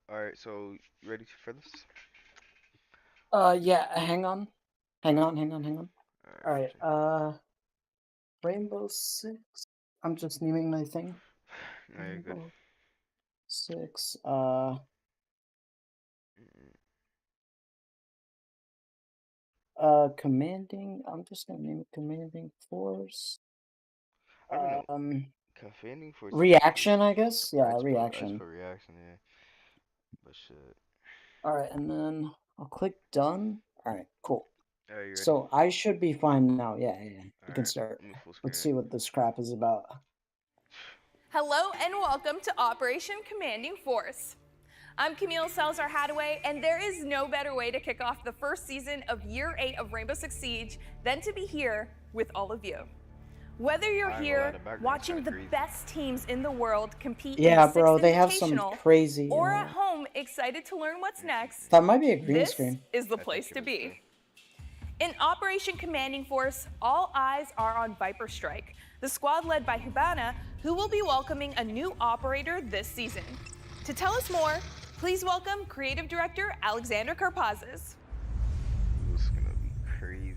All right, so you ready for this? Yeah, hang on. All right, All right, gotcha. Rainbow Six. I'm just naming my thing. No, you're good. Rainbow Six. Mm, Commanding. I'm just gonna name it Commanding Force. I don't know. Um, Commanding Force is pretty. Reaction, I guess. Yeah, I just reaction. put reaction, yeah. But shit. All right, and then I'll click done. All right, cool. All right, you ready? So I should be fine now. Yeah. All You can right, start. let me full screen Let's it. see what this crap is about. Hello and welcome to Operation Commanding Force. I'm Camille Salazar Hadaway, and there is no better way to kick off the first season of Year 8 of Rainbow Six Siege than to be here with all of you. Whether you're I ain't gonna lie, here the background's watching kinda the crazy. best teams in the world compete in Yeah, the Sixth bro, they have some Invitational, crazy. or at home excited to learn what's next, That might be a green this screen. is the I place think it to is too. be. In Operation Commanding Force, all eyes are on Viper Strike, the squad led by Hibana, who will be welcoming a new operator this season. To tell us more, please welcome Creative Director Alexander Karpazis. This is gonna be crazy.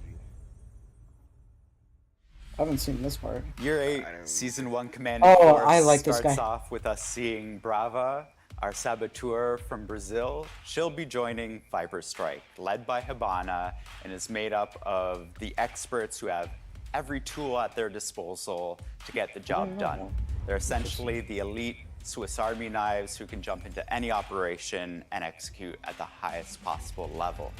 I haven't seen this part. Year 8, I don't Season either. 1 Commanding Oh, Force I like this starts guy. off with us seeing Brava, our saboteur from Brazil. She'll be joining Viper Strike, led by Hibana, and is made up of the experts who have every tool at their disposal to get the job done. They're essentially the elite Swiss Army knives who can jump into any operation and execute at the highest possible level.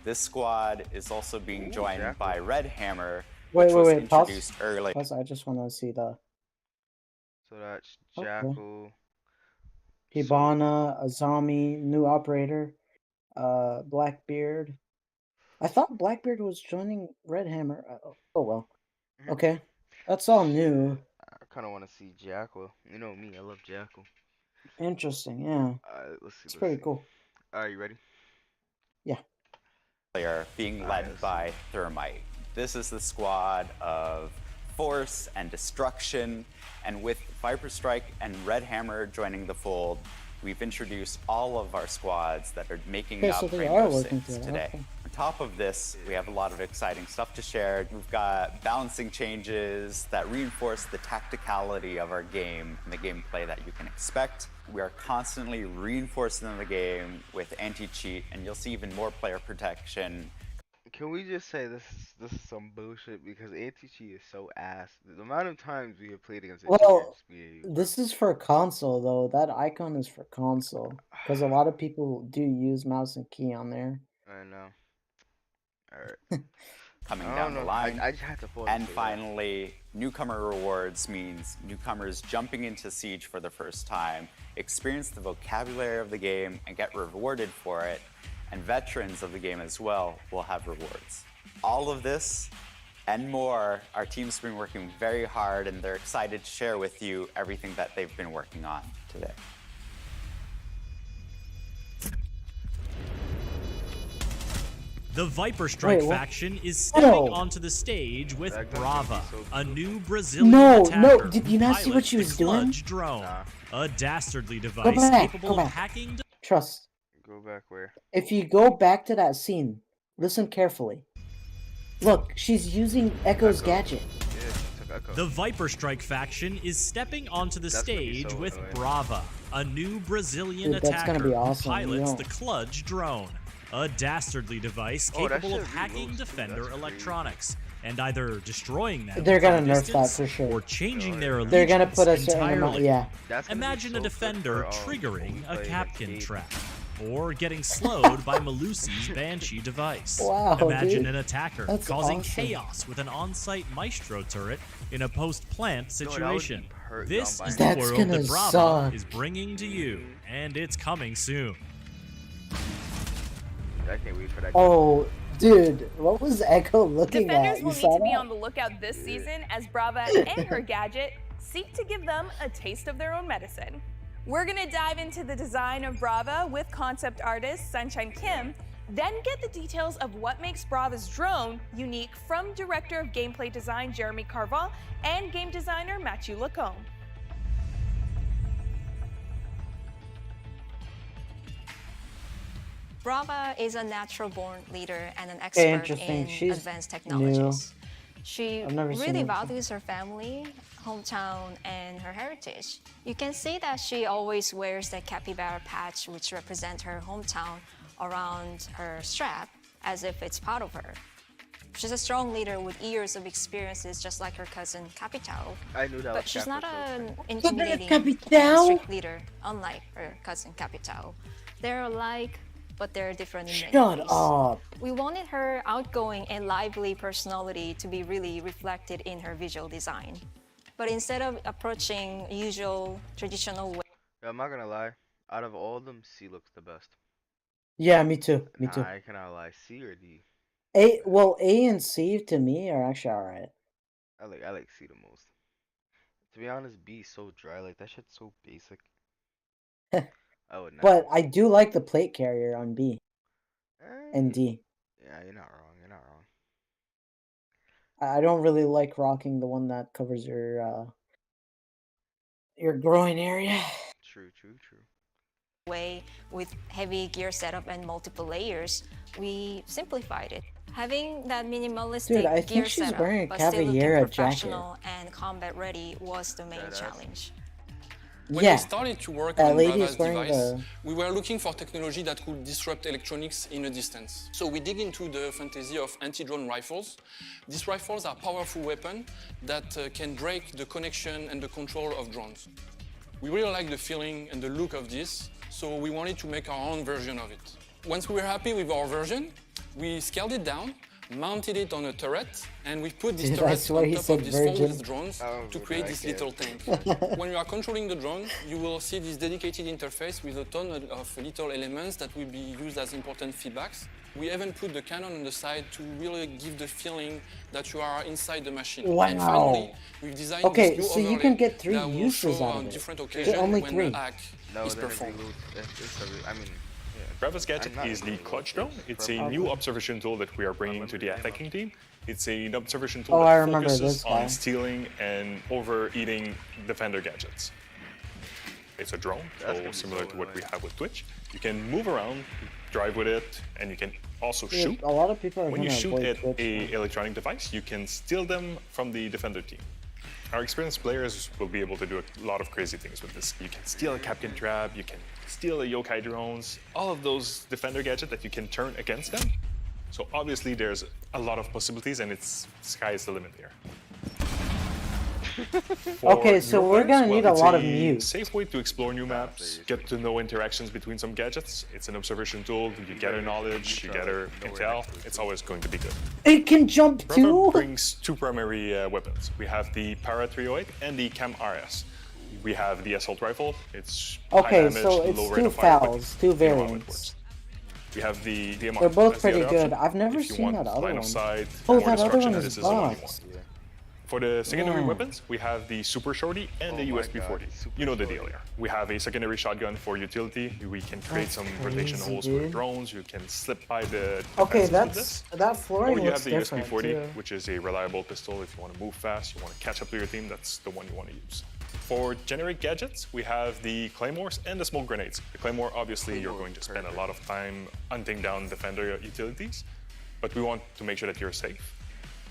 This squad is also being joined Jackal. by Red Hammer, Wait, which was pause. introduced early. Pause. I just want to see the So that's Okay. Jackal. Hibana, Azami, new operator, Blackbeard. I thought Blackbeard was joining Red Hammer. Oh well. Mhm. Okay, that's all new. I kind of want to see Jackal. You know me, I love Jackal. Interesting. Yeah, Let's see, it's let's pretty see. cool. All right, you ready? Yeah. Player being Alright, led let's by Thermite. This is the squad of force and destruction, and with Viper Strike and Red Hammer joining the fold, we've introduced all of our squads that are making Okay, up so they Rainbow are working Six together. today. Okay. On top of this, we have a lot of exciting stuff to share. We've got balancing changes that reinforce the tacticality of our game and the gameplay that you can expect. We are constantly reinforcing the game with anti-cheat, and you'll see even more player protection. Can we just say this is some bullshit because anti-cheat is so ass. The amount of times we have played against a cheater Well, just be bro. this is for console though. That icon is for console because a lot of people do use mouse and key on there. I know. Alright. Coming I down don't the know. line. I just had to pause And to say that. finally, newcomer rewards means newcomers jumping into Siege for the first time experience the vocabulary of the game and get rewarded for it, and veterans of the game as well will have rewards. All of this and more, our team's been working very hard, and they're excited to share with you everything that they've been working on today. The Viper Strike Wait, what? faction is stepping No. onto the stage with That gun's Brava, gonna be so a cool. new Brazilian No, attacker did who you not see what pilots she the was doing? Kludge drone, Nah. a dastardly device back, capable go of back. hacking. Trust. Go back where? If you go back to that scene, listen carefully. Look, she's using Echo's Echo. gadget. Yeah, she took Echo. The Viper Strike faction is stepping onto the That's gonna be stage so with annoying. Brava, a new Brazilian Dude, that's attacker gonna be who awesome. pilots Yo. the Kludge drone, a dastardly device Oh, that capable of shit removes, hacking too. Defender That's crazy. electronics and either destroying them They're gonna from nerf that distance for sure. or changing their allegiance They're gonna put a certain amount. entirely. Yeah. That's gonna be Imagine so a good defender for, triggering when a we play Capkin against trap, or getting slowed by Malusi's Banshee device. Wow, Imagine dude. an attacker That's causing awesome. chaos with an on-site Maestro turret in a post-plant that would be situation. This dumb is by the That's world gonna that Brava suck. is bringing to you, and it's coming soon. I can't wait for that. Oh, dude, what was Echo looking Defenders at? You will need saw to be that? on the lookout this season as Brava and her gadget seek to give them a taste of their own medicine. We're gonna dive into the design of Brava with concept artist Sunshine Kim, then get the details of what makes Brava's drone unique from director of gameplay design Jeremy Carval and game designer Mathieu Lacombe. Brava is a natural-born leader and an expert interesting. in She's advanced technologies. She I've never seen really her before. values her family, hometown, and her heritage. You can see that she always wears the capybara patch, which represents her hometown, around her strap, as if it's part of her. She's a strong leader with years of experiences, just like her cousin Capitao. I knew that But was she's not Capitao. an intimidating Capitao? and strict leader, unlike her cousin Capitao. They're alike, but they're different in many Shut ways. up. We wanted her outgoing and lively personality to be really reflected in her visual design. But instead of approaching usual traditional way, Yeah, I'm not gonna lie. Out of all of them, C looks the best. Yeah, me too. Me Nah, too. I cannot lie. C or D? A and C to me are actually alright. I like C the most. To be honest, B is so dry. Like that shit's so basic. I would not. But I do like the plate carrier on B and Eh, D. Yeah, you're not wrong. You're not wrong. I don't really like rocking the one that covers your groin area. True, true, true. with heavy gear setup and multiple layers, we simplified it. Having that minimalistic Dude, I gear think she's setup, wearing a but still looking Caveira jacket. professional and combat ready was the main Badass. challenge. When Yeah, we started to work that on lady Brava's is wearing device, the- we were looking for technology that could disrupt electronics in a distance. So we dig into the fantasy of anti-drone rifles. These rifles are powerful weapons that can break the connection and the control of drones. We really like the feeling and the look of this, so we wanted to make our own version of it. Once we were happy with our version, we scaled it down, mounted it on a turret, and we put this Dude, I turret swear on he top said of these virgin. folded drones Oh, to create I this can't. little tank. When you are controlling the drone, you will see this dedicated interface with a ton of little elements that will be used as important feedbacks. We even put the cannon on the side to really give the feeling that you are inside the machine. Wow. And finally, we've designed Okay, this new so you overlay can get 3 that will uses show out on of it. different There occasions are only when 3. the hack No, is then it performed. reloads. I mean, yeah. Brava's gadget I'm not is the really clutch good. drone. It's a Bravo. new observation tool that we are bringing to the attacking team. It's an observation tool Oh, I that remember focuses this guy. on stealing and overeating defender gadgets. It's a drone, That's gonna so be similar so to what we annoying. have with Twitch. You can move around, drive with it, and you can also Dude, shoot. a lot of people are When you gonna shoot avoid at Twitch, a man. electronic device, you can steal them from the defender team. Our experienced players will be able to do a lot of crazy things with this. You can steal a Captain Trap, you can steal a Yokai drones, all of those defender gadgets that you can turn against them. So obviously there's a lot of possibilities and it's sky is the limit here. Okay, so newer we're players, gonna need a it's lot of a mutes. safe way to explore new maps, get to know interactions between some gadgets. It's an observation tool, you gather knowledge, you gather intel. It's always going to be good. It can jump Brava too? brings 2 primary weapons. We have the Para 308 and the Cam RS. We have the assault rifle. It's high Okay, damage, so it's low rate 2 of fire, but fouls, 2 you know how it variants. works. We have the DMR. They're both as the pretty other good. option. I've never If you seen want that other line one. of sight, Oh, more that other destruction, one this is is the one you boxed. want. For the secondary Yeah. weapons, we have the Super Shorty and the Oh my USB-40. God, Super You know the Shorty. deal here. We have a secondary shotgun for utility. We can create That's some rotation crazy, holes for dude. drones. You can slip by the Okay, defenses with this. that flooring Or you looks have the different USB-40, too. which is a reliable pistol. If you want to move fast, you want to catch up to your team, that's the one you want to use. For generic gadgets, we have the Claymores and the smoke grenades. The Claymore, obviously, you're going to spend a lot of time hunting down defender utilities, but we want to make sure that you're safe.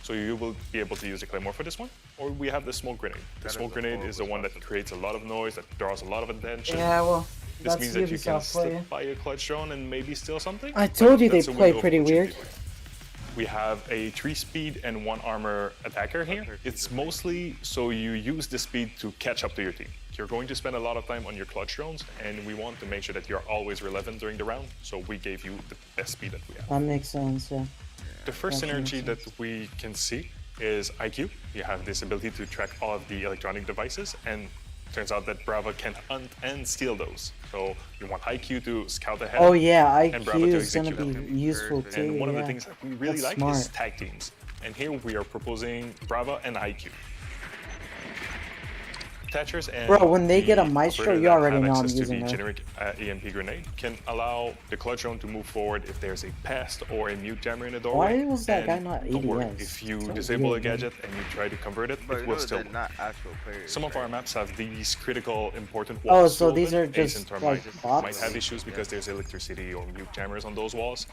So you will be able to use the Claymore for this one, or we have the smoke grenade. The That is smoke a grenade is the horrible one that concept. creates a lot of noise, that draws a lot of attention. Yeah, well, This that's means that you can Ubisoft for you. slip by a clutch drone and maybe steal something. I but told you they that's a play window of pretty opportunity weird. for you. We have a 3-speed and 1 armor attacker here. It's mostly so you use the speed to catch up to your team. You're going to spend a lot of time on your clutch drones, and we want to make sure that you're always relevant during the round, so we gave you the best speed that we have. That makes sense, yeah. The first That makes synergy that we can see is IQ. You have this ability to track all of the electronic devices, and turns out that Brava can hunt and steal those. So you want IQ to scout ahead. Oh yeah, and Bravo IQ to is gonna execute. be useful too. And one of the yeah. things that we really That's like is smart. tag teams. And here we are proposing Brava and IQ. attachers and Bro, when they get a the Maestro, operator you that already have know I'm access to using the her. generic EMP grenade can allow the clutch drone to move forward if there's a pest or a mute jammer in the doorway. Why was that guy And not don't worry, ADS? if you So disable a weird, man. gadget and you try to convert it, But it you will know still they're work. not actual players. Some of our right? maps have these critical important Oh, walls. so to these open. are just, Ace and like, Termite bots? might have issues because there's electricity or mute jammers on those walls.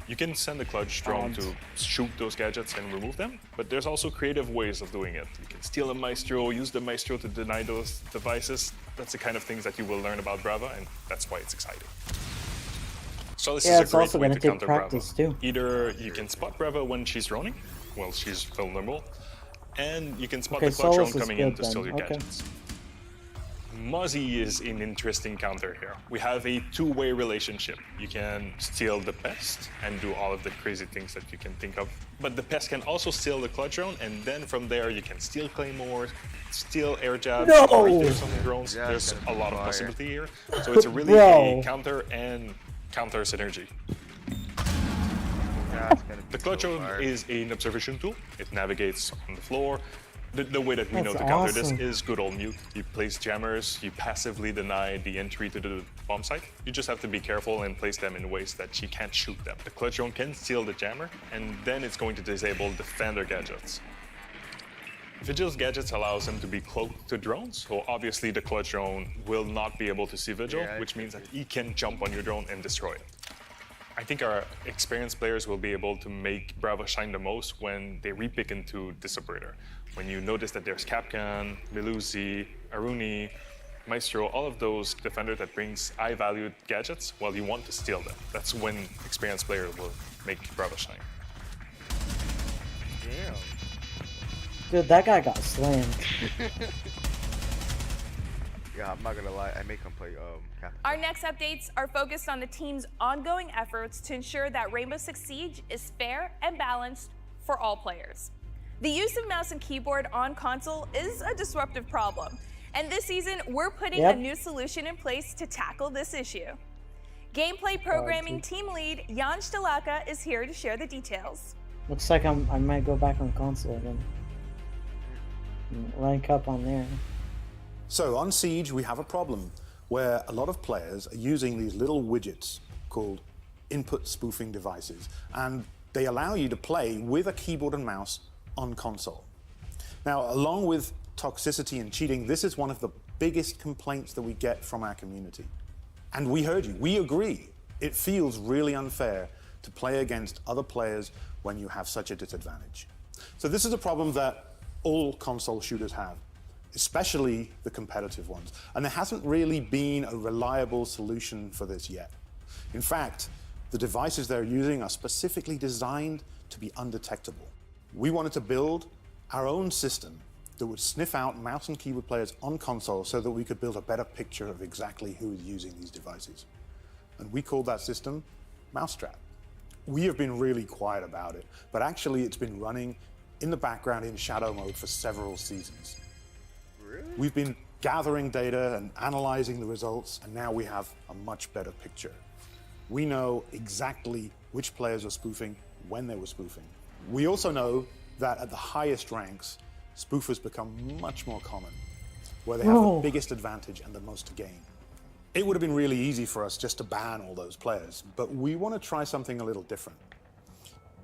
You can send the clutch drone Bots. to shoot those gadgets and remove them, but there's also creative ways of doing it. You can steal a Maestro, use the Maestro to deny those devices. That's the kind of things that you will learn about Brava, and that's why it's exciting. So this Yeah, is it's a great also way gonna to take counter practice, Brava. too. Either you can spot Brava when she's droning, well, she's vulnerable, and you can spot Okay, the clutch drone Solus is coming in good to steal then, your okay. gadgets. Muzzy is an interesting counter here. We have a two-way relationship. You can steal the pest and do all of the crazy things that you can think of. But the pest can also steal the clutch drone, and then from there you can steal claymores, steal air jabs, No! there's some drones. Yeah, There's that's a lot of fire. possibility here. So it's really Bro. a counter and counter synergy. That's gonna be The clutch so drone fire. is an observation tool. It navigates on the floor. The way that we know That's to counter this awesome. is good old mute. You place jammers, you passively deny the entry to the bomb site. You just have to be careful and place them in ways that she can't shoot them. The clutch drone can steal the jammer, and then it's going to disable Defender gadgets. Vigil's gadgets allows him to be cloaked to drones, so obviously the clutch drone will not be able to see Vigil, Yeah, which means that he can jump on your drone and destroy it. I think our experienced players will be able to make Brava shine the most when they repick into this operator. When you notice that there's Capcan, Melusi, Aruni, Maestro, all of those defenders that brings high-valued gadgets, well, you want to steal them. That's when experienced player will make Brava shine. Damn. Dude, that guy got slammed. Yeah, I'm not gonna lie. I make him play Captain. Our next updates are focused on the team's ongoing efforts to ensure that Rainbow Six Siege is fair and balanced for all players. The use of mouse and keyboard on console is a disruptive problem, and this season we're putting Yep. a new solution in place to tackle this issue. Gameplay programming team lead Jan Stalaka is here to share the details. Looks like I might go back on console again. Rank up on there. So on Siege, we have a problem where a lot of players are using these little widgets called input spoofing devices, and they allow you to play with a keyboard and mouse on console. Now, along with toxicity and cheating, this is one of the biggest complaints that we get from our community. And we heard you, we agree. It feels really unfair to play against other players when you have such a disadvantage. So this is a problem that all console shooters have, especially the competitive ones. And there hasn't really been a reliable solution for this yet. In fact, the devices they're using are specifically designed to be undetectable. We wanted to build our own system that would sniff out mouse and keyboard players on console so that we could build a better picture of exactly who is using these devices. And we called that system Mousetrap. We have been really quiet about it, but actually it's been running in the background in shadow mode for several seasons. Really? We've been gathering data and analyzing the results, and now we have a much better picture. We know exactly which players are spoofing, when they were spoofing. We also know that at the highest ranks, spoofers become much more common, where they have Whoa. the biggest advantage and the most to gain. It would have been really easy for us just to ban all those players, but we want to try something a little different.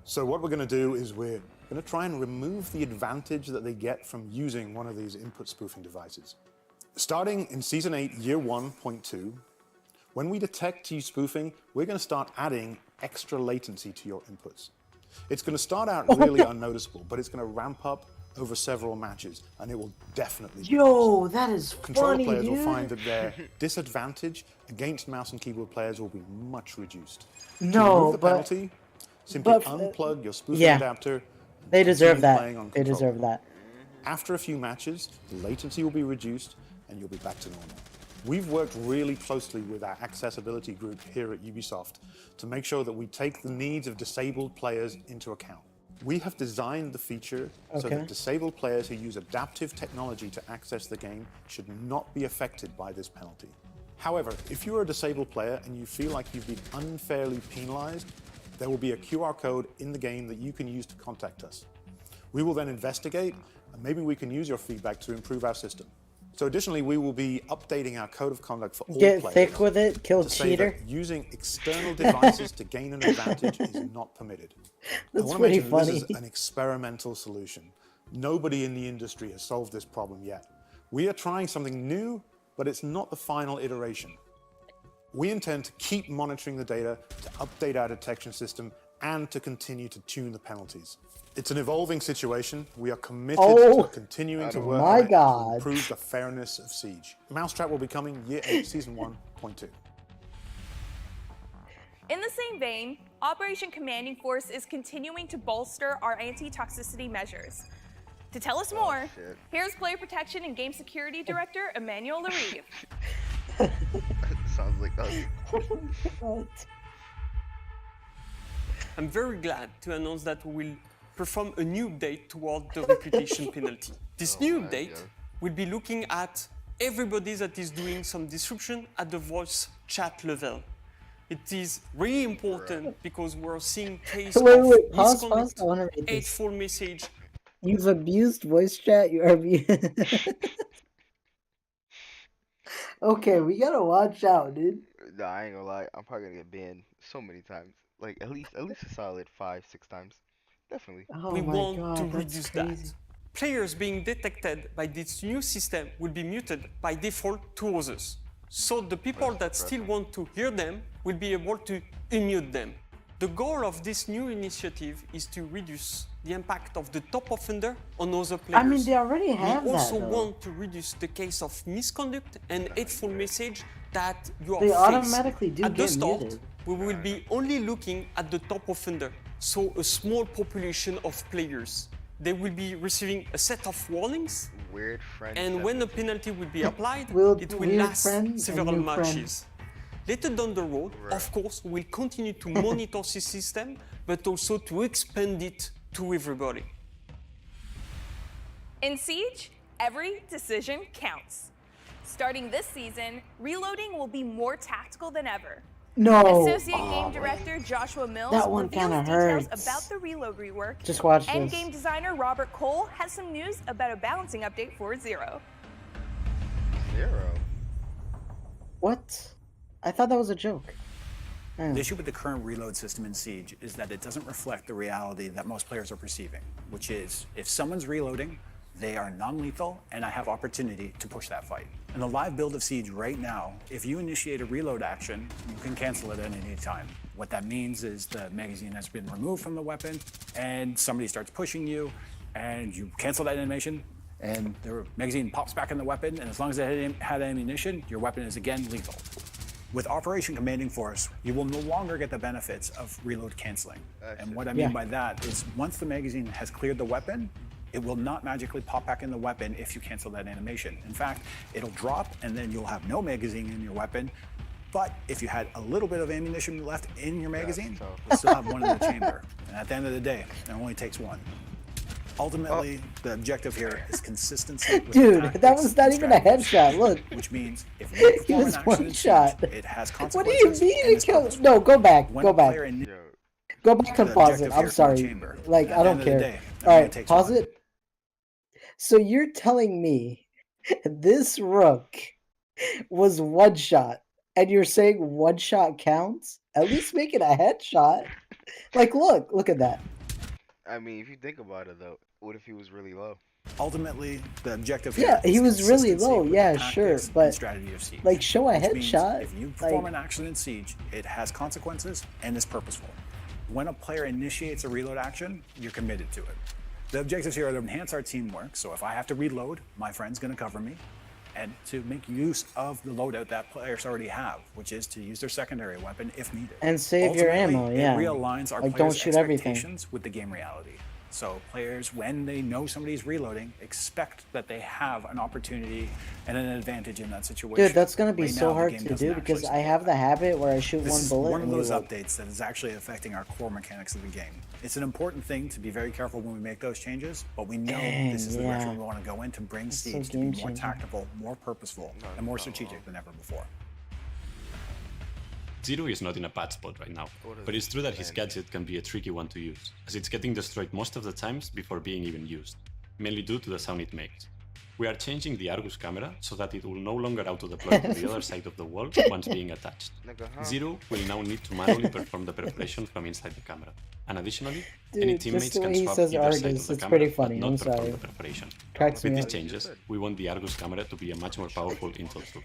So what we're going to do is we're going to try and remove the advantage that they get from using one of these input spoofing devices. Starting in Season 8, Year 1.2, when we detect you spoofing, we're going to start adding extra latency to your inputs. It's going to start out really unnoticeable, but it's going to ramp up over several matches, and it will definitely be Yo, that is Controller funny, players dude. will find that their disadvantage against mouse and keyboard players will be much reduced. To No, remove the but- penalty, simply but- unplug your spoofing yeah. adapter. and They deserve continue that. playing on They controller. deserve that. After a few matches, the latency will be reduced and you'll be back to normal. We've worked really closely with our accessibility group here at Ubisoft to make sure that we take the needs of disabled players into account. We have designed the feature so Okay. that disabled players who use adaptive technology to access the game should not be affected by this penalty. However, if you're a disabled player and you feel like you've been unfairly penalized, there will be a QR code in the game that you can use to contact us. We will then investigate, and maybe we can use your feedback to improve our system. So additionally, we will be updating our code of conduct for all Get players thick with it, kill to say cheater. that using external devices to gain an advantage is not permitted. That's I want to pretty mention that funny. this is an experimental solution. Nobody in the industry has solved this problem yet. We are trying something new, but it's not the final iteration. We intend to keep monitoring the data, to update our detection system, and to continue to tune the penalties. It's an evolving situation. We are committed to continuing to work my on it God. to improve the fairness of Siege. Mousetrap will be coming year 8, season 1.2. In the same vein, Operation Commanding Force is continuing to bolster our anti-toxicity measures. To tell us more, here's Player Protection and Game Security Director Emmanuel Larive. Sounds like us. What? I'm very glad to announce that we will perform a new update toward the reputation penalty. This new update will be looking at everybody that is doing some disruption at the voice chat level. It is really important because we're seeing cases Wait, of pause. misconduct, I want to read this. hateful message. You've abused voice chat. You are Okay, we gotta watch out, dude. Nah, I ain't gonna lie. I'm probably gonna get banned so many times. Like at least a solid 5-6 times. Definitely. Oh We my want God, to that's reduce crazy. that. Players being detected by this new system will be muted by default to others. So the people that still want to hear them will be able to unmute them. The goal of this new initiative is to reduce the impact of the top offender on other players. I mean, they already have We also that, though. want to reduce the case of misconduct and hateful message that you are They faced. automatically do At the get start, muted. we will be only looking at the top offender, so a small population of players. They will be receiving a set of warnings, Weird friend. and when the penalty will be applied, it will weird last friend and several new friend. matches. Later down the road, of course, we'll continue to monitor this system, but also to expand it to everybody. In Siege, every decision counts. Starting this season, reloading will be more tactical than ever. No. Associate Game Director Joshua Mills That one reveals kinda details hurts. about the reload rework. Just watch And this. game designer Robert Cole has some news about a balancing update for Zero. What? I thought that was a joke. The issue with the current reload system in Siege is that it doesn't reflect the reality that most players are perceiving, which is if someone's reloading, they are non-lethal, and I have opportunity to push that fight. In the live build of Siege right now, if you initiate a reload action, you can cancel it at any time. What that means is the magazine has been removed from the weapon, and somebody starts pushing you, and you cancel that animation, and the magazine pops back in the weapon, and as long as it had ammunition, your weapon is again lethal. With Operation Commanding Force, you will no longer get the benefits of reload canceling. And what I mean by that is once the magazine has cleared the weapon, it will not magically pop back in the weapon if you cancel that animation. In fact, it'll drop and then you'll have no magazine in your weapon. But if you had a little bit of ammunition left in your magazine, you'll still have one in the chamber. And at the end of the day, it only takes one. Ultimately, the objective here is consistency with Dude, tactics that was not and even a strategies. headshot. Look. Which means if you He perform was an action in one shot. Siege, it has What do consequences. you mean? and is purposeful. No, go back. When Go a back. player Go back and the pause it. objective I'm here from the sorry. chamber. Like, At I the don't end of the care. day, it All only right, takes pause one. it. So you're telling me this rook was one shot, and you're saying one shot counts? At least make it a headshot. Like, look at that. I mean, if you think about it though, what if he was really low? Ultimately, the objective Yeah, here he is was really consistency low. with Yeah, the sure, tactics and but strategy of Siege. like, show a Which means headshot. if you perform Like, an action in Siege, it has consequences and is purposeful. When a player initiates a reload action, you're committed to it. The objectives here are to enhance our teamwork. So if I have to reload, my friend's going to cover me, and to make use of the loadout that players already have, which is to use their secondary weapon if needed. And save your Ultimately, ammo, yeah. It realigns our Like, don't players' shoot everything. expectations with the game reality. So players, when they know somebody's reloading, expect that they have an opportunity and an advantage in that situation. dude, that's gonna be Right so now, the hard game to doesn't do actually because I support have the habit where I shoot This one is bullet one of and those reload. updates that is actually affecting our core mechanics of the game. It's an important thing to be very careful when we make those changes, but we know Dang, this is the yeah. direction we want to go in to bring That's so Siege to be more game-changing. tactical, more purposeful, and more strategic than ever before. Zero is not in a bad spot right now, but it's true that his gadget can be a tricky one to use, as it's getting destroyed most of the times before being even used, mainly due to the sound it makes. We are changing the Argus camera so that it will no longer auto-deploy to the other side of the wall once being attached. Zero will now need to manually perform the preparation from inside the camera. And additionally, any teammates can swap either side of the camera, but not perform the preparation. With these changes, we want the Argus camera to be a much more powerful intel tool,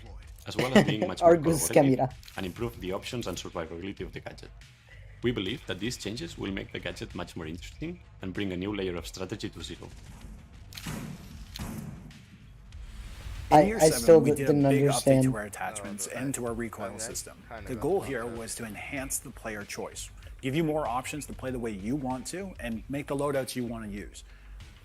as well as being much more Argus collaborative camera. and improve the options and survivability of the gadget. We believe that these changes will make the gadget much more interesting and bring a new layer of strategy to Zero. In year 7, still we did a didn't big update understand. to our attachments and to our recoil system. The goal here was to enhance the player choice, give you more options to play the way you want to, and make the loadouts you want to use.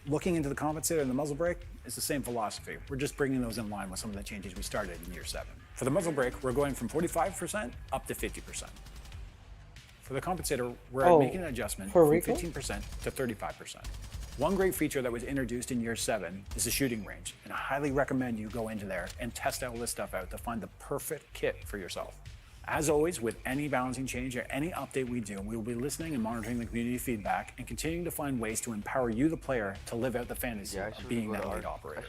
Looking into the compensator and the muzzle brake is the same philosophy. We're just bringing those in line with some of the changes we started in year 7. For the muzzle brake, we're going from 45% up to 50%. For the compensator, we're making an adjustment for from recoil? 15% to 35%. One great feature that was introduced in year 7 is the shooting range, and I highly recommend you go into there and test all this stuff out to find the perfect kit for yourself. As always, with any balancing change or any update we do, we will be listening and monitoring the community feedback and continuing to find ways to empower you, the player, to live out the fantasy of being that lead operator.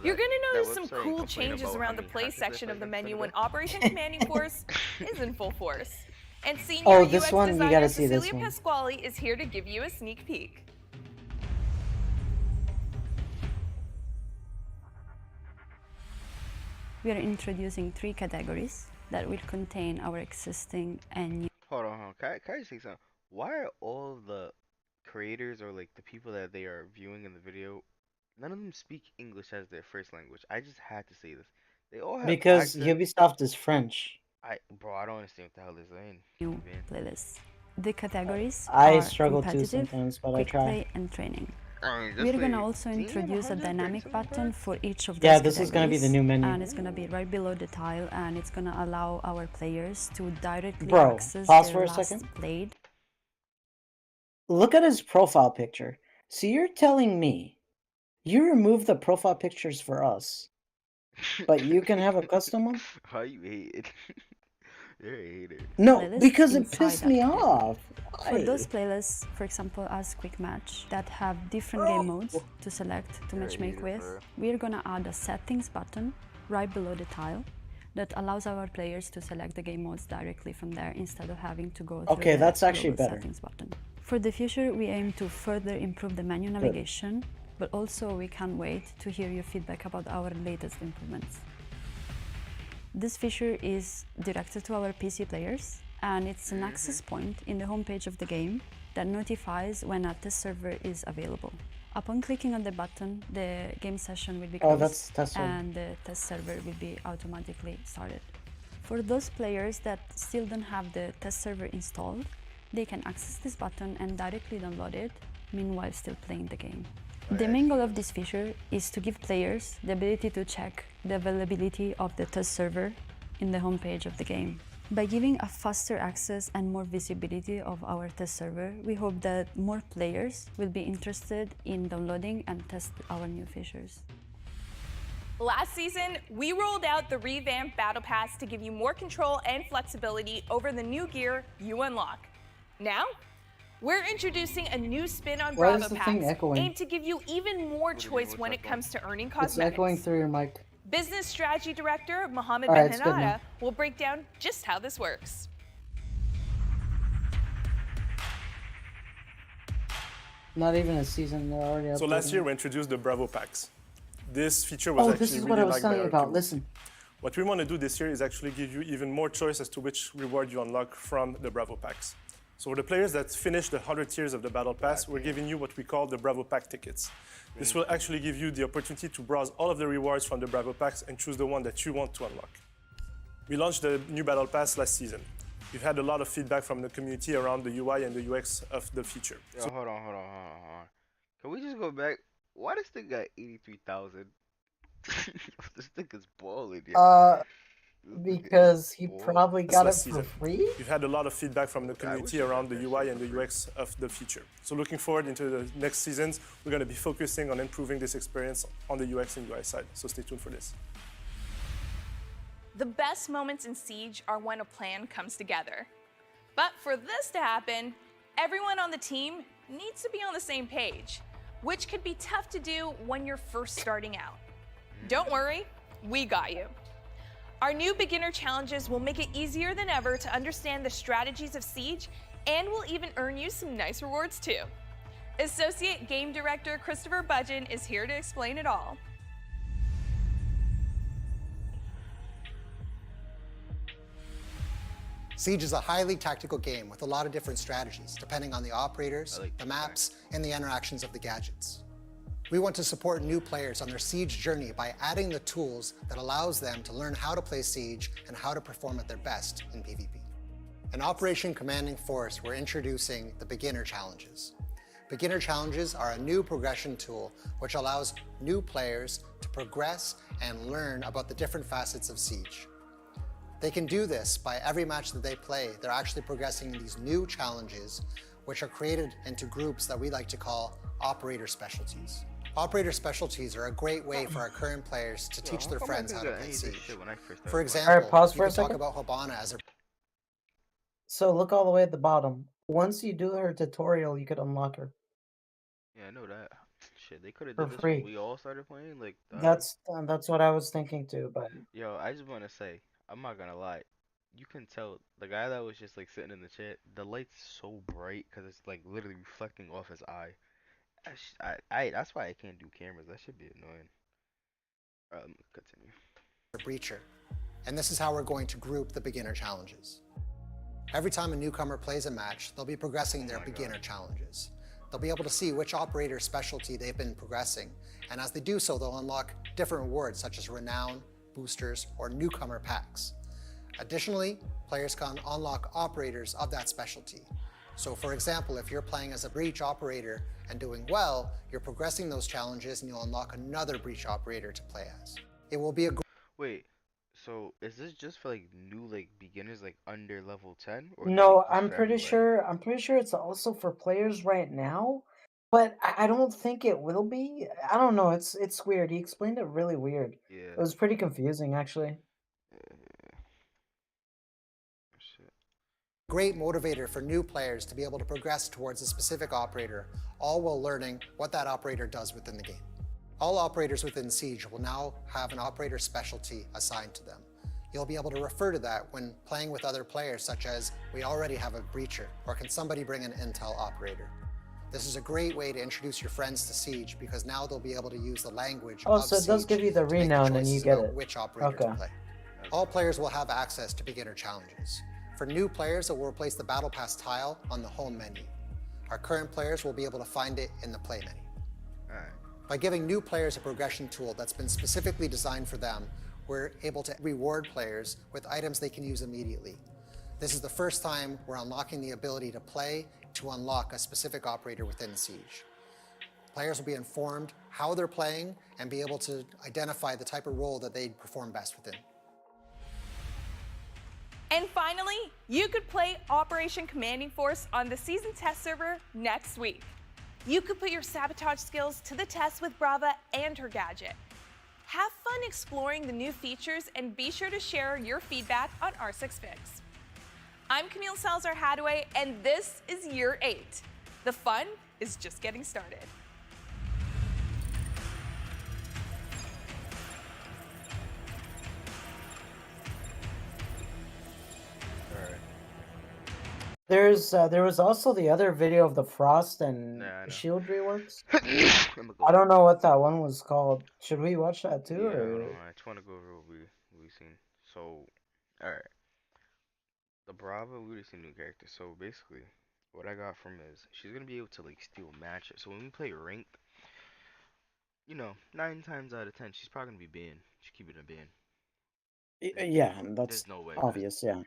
You're gonna notice some cool changes around the play section of the menu when Operation Commanding Force is in full force. And senior this UX one, you designer gotta see this Cecilia one. Pasquale is here to give you a sneak peek. We are introducing 3 categories that will contain our existing and new. Hold on. Can I just say something? Why are all the creators or like the people that they are viewing in the video, none of them speak English as their first language? I just had to say this. They all have Because accents. Ubisoft is French. I don't understand what the hell they're saying. New playlists. The categories I are struggle too competitive, sometimes, but I quick try. play, and training. That's We're gonna like also damn, introduce a 100 dynamic pixels, button bro. for each of those Yeah, this is gonna be the categories, new menu. and it's gonna be right below the tile, and it's gonna allow our players to directly Bro, access pause their for a last second. played. Look at his profile picture. So you're telling me you remove the profile pictures for us, but you can have a custom one? How you hate? You're a hater. No, Playlist because it inside pissed that me category. off. For those Why? playlists, for example, as Quick Match, that have different game modes to select to matchmake with, we're gonna add a settings button right below the tile that allows our players to select the game modes directly from there instead of having to go through Okay, the that's actually global better. settings button. For the future, we aim to further improve the menu navigation, but also we can't wait to hear your feedback about our latest improvements. This feature is directed to our PC players, and it's an access point in the homepage of the game that notifies when a test server is available. Upon clicking on the button, the game session will be Oh, closed that's test server. and the test server will be automatically started. For those players that still don't have the test server installed, they can access this button and directly download it, meanwhile still playing the game. The main goal of this feature is to give players the ability to check the availability of the test server in the homepage of the game. By giving a faster access and more visibility of our test server, we hope that more players will be interested in downloading and test our new features. Last season, we rolled out the revamped Battle Pass to give you more control and flexibility over the new gear you unlock. Now, we're introducing a new spin on Why is Bravo the thing Packs, echoing? aimed to give you even more choice when it comes to earning It's cosmetics. echoing through your mic. Business Strategy Director Mohammed All right, it's good Benhanada now. will break down just how this works. Not even a season, they're already So last updating year it. we introduced the Bravo Packs. This feature was Oh, actually this is really what I was liked by telling you our about. community. Listen. What we want to do this year is actually give you even more choice as to which reward you unlock from the Bravo Packs. So for the players that finish the 100 tiers of the Battle Pass, we're giving you what we call the Bravo Pack tickets. This will actually give you the opportunity to browse all of the rewards from the Bravo Packs and choose the one that you want to unlock. We launched the new Battle Pass last season. We've had a lot of feedback from the community around the UI and the UX of the feature. Yo, hold on. Can we just go back? Why this thing got 83,000? This thing is balling, yeah. Because he probably That's got it last for season. free? We've had a lot of feedback from the community around the UI and the UX of the feature. So looking forward into the next seasons, we're going to be focusing on improving this experience on the UX and UI side. So stay tuned for this. The best moments in Siege are when a plan comes together. But for this to happen, everyone on the team needs to be on the same page. which could be tough to do when you're first starting out. Don't worry, we got you. Our new beginner challenges will make it easier than ever to understand the strategies of Siege, and will even earn you some nice rewards too. Associate Game Director Christopher Budgeon is here to explain it all. Siege is a highly tactical game with a lot of different strategies, depending on the operators, the maps, and the interactions of the gadgets. We want to support new players on their Siege journey by adding the tools that allows them to learn how to play Siege and how to perform at their best in PvP. In Operation Commanding Force, we're introducing the Beginner Challenges. Beginner Challenges are a new progression tool which allows new players to progress and learn about the different facets of Siege. They can do this by every match that they play. They're actually progressing in these new challenges, which are created into groups that we like to call Operator Specialties. Operator Specialties are a great way for our current players to teach their friends how to play Siege. For example, pause you for a can talk second. about Hibana as a... So look all the way at the bottom. Once you do her tutorial, you could unlock her Yeah, I know that. Shit, they could have for did this free. when we all started playing. Like, That's what I was thinking too. But yo, I just want to say, I'm not gonna lie. You can tell the guy that was just like sitting in the chat. The light's so bright because it's like literally reflecting off his eye. That's why I can't do cameras. That should be annoying. Continue. breacher. And this is how we're going to group the beginner challenges. Every time a newcomer plays a match, they'll be progressing their beginner challenges. They'll be able to see which operator specialty they've been progressing, and as they do so, they'll unlock different rewards such as renown, boosters, or newcomer packs. Additionally, players can unlock operators of that specialty. So for example, if you're playing as a breach operator and doing well, you're progressing those challenges and you'll unlock another breach operator to play as. It will be a Wait, so is this just for like new like beginners like under level 10 or no, like, I'm for pretty everybody? sure. I'm pretty sure it's also for players right now. But I don't think it will be. I don't know. It's weird. He explained it really weird. Yeah. It was pretty confusing actually. great motivator for new players to be able to progress towards a specific operator, all while learning what that operator does within the game. All operators within Siege will now have an operator specialty assigned to them. You'll be able to refer to that when playing with other players, such as, we already have a breacher, or can somebody bring an intel operator? This is a great way to introduce your friends to Siege because now they'll be able to use the language Oh, of so it does Siege give you the to make renown and you choices get about it. which operator to Okay. play. All players will have access to beginner challenges. For new players, it will replace the Battle Pass tile on the home menu. Our current players will be able to find it in the play menu. By giving new players a progression tool that's been specifically designed for them, we're able to reward players with items they can use immediately. This is the first time we're unlocking the ability to play to unlock a specific operator within Siege. Players will be informed how they're playing and be able to identify the type of role that they perform best within. And finally, you could play Operation Commanding Force on the season test server next week. You could put your sabotage skills to the test with Brava and her gadget. Have fun exploring the new features and be sure to share your feedback on R6Fix. I'm Camille Salazar-Hadaway, and this is Year 8. The fun is just getting started. There was also the other video of the Frost and Shield reworks. I don't know what that one was called. Should we watch that too? Yeah, Or? hold on. I just want to go over what we seen. So, alright. The Brava, we already seen new character. So basically, what I got from is she's gonna be able to like steal matches. So when we play ranked, you know, 9 times out of 10, she's probably gonna be banned. She's keeping a ban. Yeah, that's There's no way. obvious. Yeah.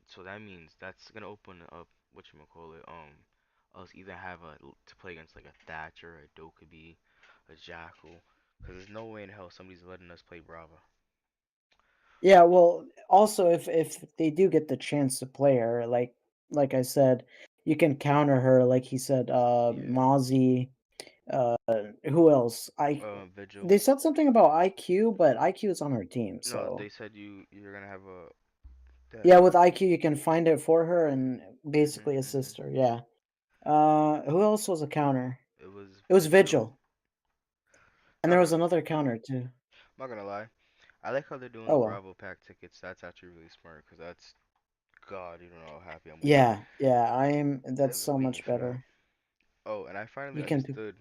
So that means that's gonna open up whatchamacallit, us either have to play against like a Thatcher, a Dokkaebi, a Jackal, because there's no way in hell somebody's letting us play Brava. Yeah. Well, also if they do get the chance to play her, like I said, you can counter her. Like he said, Mozzie. Who else? Vigil. They said something about IQ, but IQ is on her team. So No, they said you're gonna have a. yeah, with IQ you can find it for her and basically assist her. Yeah. Who else was a counter? It was Vigil. And there was another counter too. I'm not gonna lie. I like how they're doing Oh, the well. Bravo pack tickets. That's actually really smart because that's, God, you don't know how happy I'm with Yeah, yeah, that. that's so much Waiting for that. better. Oh, and I finally You can understood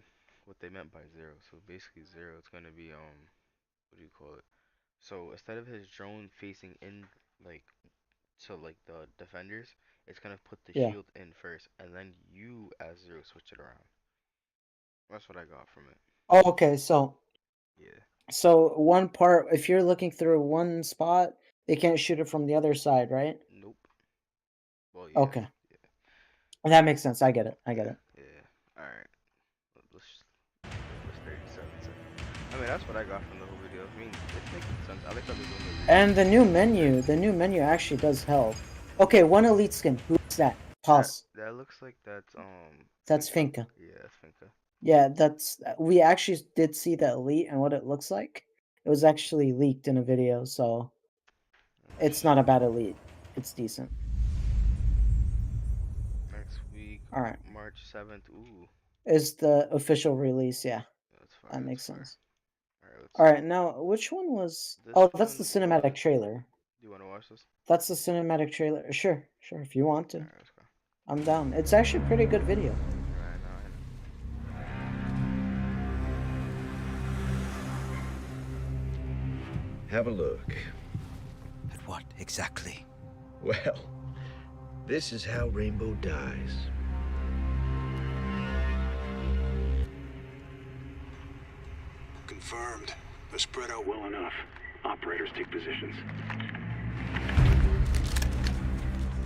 what they meant by zero. So basically, zero, it's gonna be what do you call it? So instead of his drone facing in like to like the defenders, it's gonna put the Yeah. shield in first, and then you as zero switch it around. That's what I got from it. Oh, okay, so Yeah. so one part, if you're looking through one spot, they can't shoot it from the other side, right? Nope. Well, yeah. Okay. That makes sense. I get it. I get it. Yeah. All right. Let's 37 seconds. I mean, that's what I got from the whole video. I mean, it's making sense. I like how they're doing the And the new menu actually does help. Okay, one elite skin. Who's that? Pause. That looks like that's That's Finka. Yeah, that's Finka. Yeah, that's we actually did see the elite and what it looks like. It was actually leaked in a video, so it's not a bad elite. It's decent. Next week, All right. March 7th. Ooh. Is the official release, yeah. That's fine. That makes sense. All All right, now which one was? Oh, that's the cinematic trailer. Do you want to watch this? That's the cinematic trailer. Sure, if you want to. I'm down. It's actually a pretty good video. Have a look. At what exactly? Well, this is how Rainbow dies. Confirmed. They're spread out well enough. Operators take positions.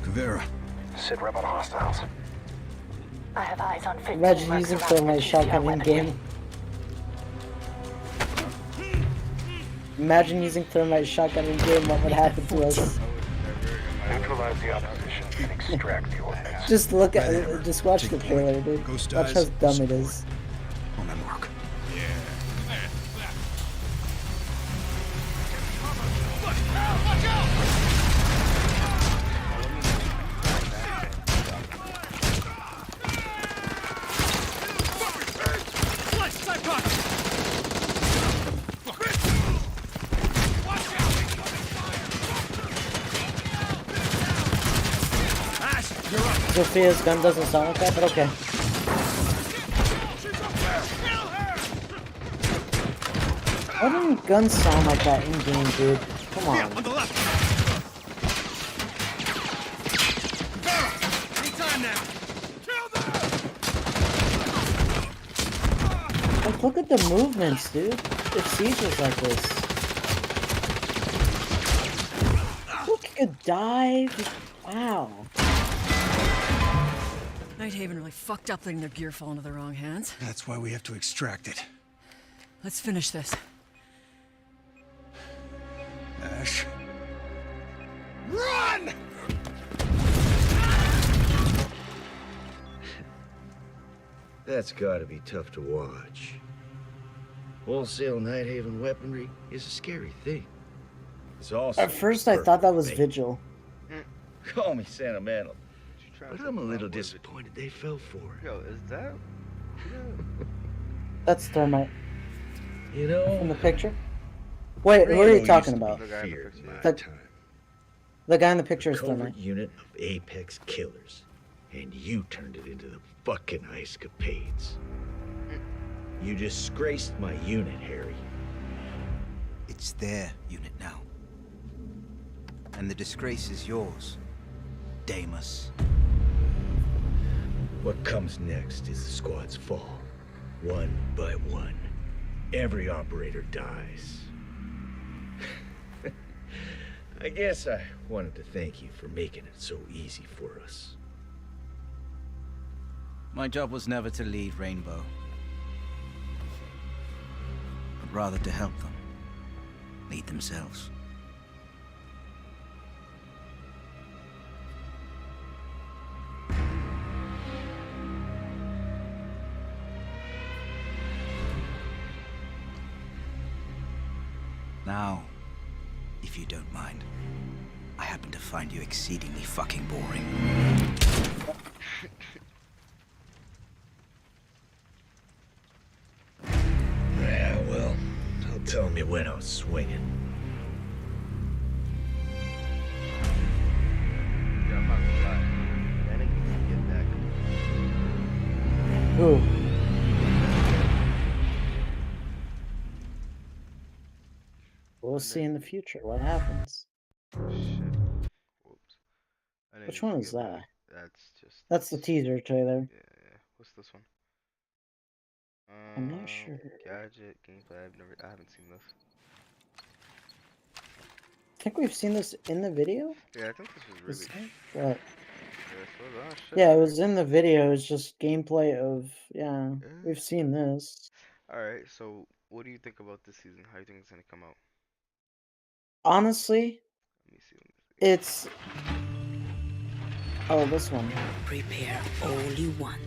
Kavera. Sit rep on hostiles. I have eyes on 15 Imagine mercs using around thermite the shotgun in weapon game. Imagine using thermite shotgun in game. What would happen to us? Neutralize the opposition and extract the ordnance. Just look at, just watch the trailer, dude. Watch how dumb it is. On my mark. Sophia's gun doesn't sound like that, but okay. Why don't guns sound like that in game, dude? Come on. On the left. Anytime now. Like, look at the movements, dude. If Siege was like this. Look, he could dive. Wow. Nighthaven really fucked up letting their gear fall into the wrong hands. That's why we have to extract it. Let's finish this. Ash. Run! That's gotta be tough to watch. Wholesale Nighthaven weaponry is a scary thing. It's also At first, I thought that was Vigil. Call me sentimental, but I'm a little disappointed they fell for it. Yo, is that? That's thermite. You know, From the picture? Wait, who are you talking about? The The guy in the picture is covert thermite. unit of Apex killers, and you turned it into the fucking Ice Capades. You disgraced my unit, Harry. It's their unit now. And the disgrace is yours, Damus. What comes next is the squad's fall. One by one. Every operator dies. I guess I wanted to thank you for making it so easy for us. My job was never to lead Rainbow, but rather to help them lead themselves. Now, if you don't mind, I happen to find you exceedingly fucking boring. Yeah, well, Tell me when I was swinging. Yeah, I'm not gonna lie. That nigga can get back. Ooh. We'll see in the future what happens. Shit. Whoops. Which one is that? That's just. That's the teaser trailer. Yeah. What's this one? I'm not sure. Gadget gameplay. I haven't seen this. I think we've seen this in the video. Yeah, I think this was really. But Shit, yeah, it was in the video. It's just gameplay of We've seen this. All right. So, what do you think about this season? How do you think it's gonna come out? Honestly, Let me see. it's this one. Prepare all you want.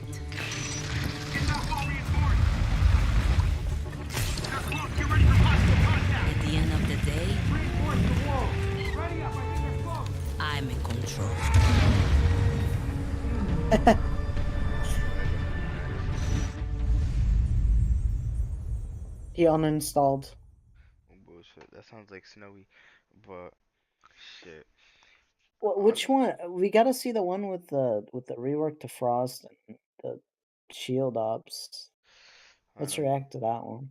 At the end of the day, I'm in control. He uninstalled. Oh, bullshit. That sounds like Snowy, but shit. Which one? We gotta see the one with the rework to Frost and the shield ops. Let's react to that one.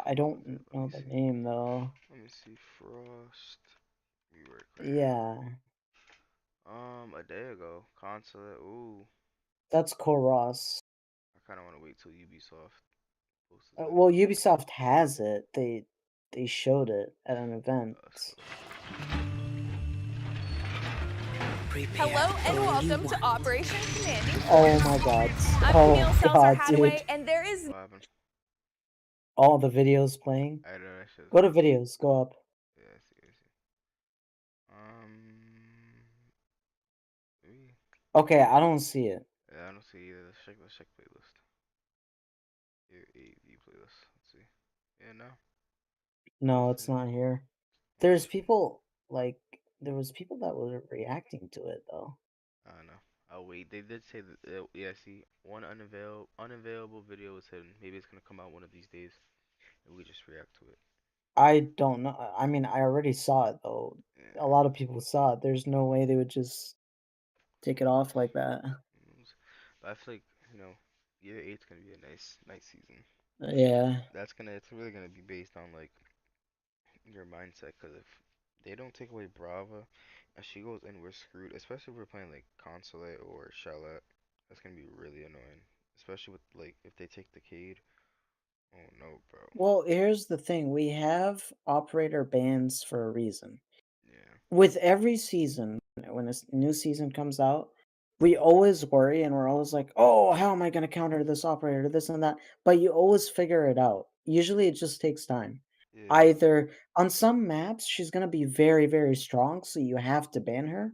I don't know the name though. Let me see. Frost rework. Yeah. A day ago, Consulate. Ooh. That's Koros. I kind of want to wait till Ubisoft posts it. Well, Ubisoft has it. They showed it at an event. Hello and welcome to Operation Commanding Force. Oh my god. I'm Camille Seltzer Hadaway, and there is all the videos playing. I don't know. Go to videos. Go up. Yeah, I see. Maybe. Okay, I don't see it. Yeah, I don't see either. Let's check playlist. Here, AV playlist. Let's see. Yeah, no. No, it's not here. There's people there was people that were reacting to it though. I don't know. I'll wait. They did say that. Yeah, see, one unavailable video was hidden. Maybe it's gonna come out one of these days, and we just react to it. I don't know. I mean, I already saw it though. Yeah. A lot of people saw it. There's no way they would just take it off like that. But I feel like year 8's gonna be a nice season. Yeah. It's really gonna be based on like your mindset. Cause if they don't take away Brava, and she goes in, we're screwed. Especially if we're playing like Consulate or Charlotte. That's gonna be really annoying. Especially with like if they take the Cade. Oh no, bro. Well, here's the thing. We have operator bans for a reason. Yeah. With every season, when this new season comes out, we always worry and we're always like, oh, how am I going to counter this operator, this and that? But you always figure it out. Usually it just takes time. Yeah. Either on some maps, she's going to be very, very strong, so you have to ban her.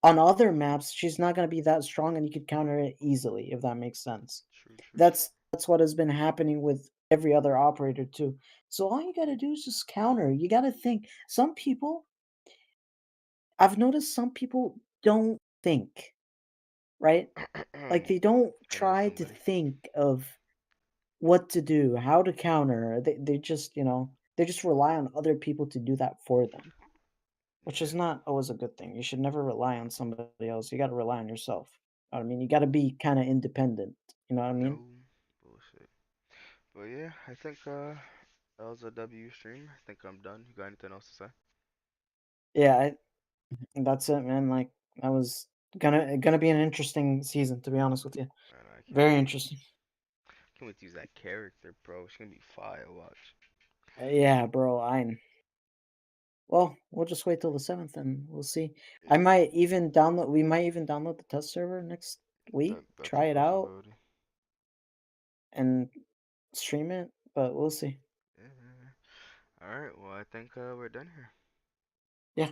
On other maps, she's not going to be that strong and you could counter it easily, if that makes sense. True. That's what has been happening with every other operator too. So all you got to do is just counter. You got to think. I've noticed some people don't think, right? Like they don't try to think of what to do, how to counter. They just, they just rely on other people to do that for them. Which is not always a good thing. You should never rely on somebody else. You got to rely on yourself. I mean, you got to be kind of independent. You know what I mean? No bullshit. But yeah, I think that was a W stream. I think I'm done. You got anything else to say? Yeah, that's it, man. Like that was gonna be an interesting season, to be honest with you. Very interesting. Can't wait to use that character, bro. It's gonna be fire. Watch. Yeah, bro. Well, we'll just wait till the 7th and we'll see. We might even download the test server next week, try it out, and stream it, but we'll see. Alright, well, I think we're done here. Yeah.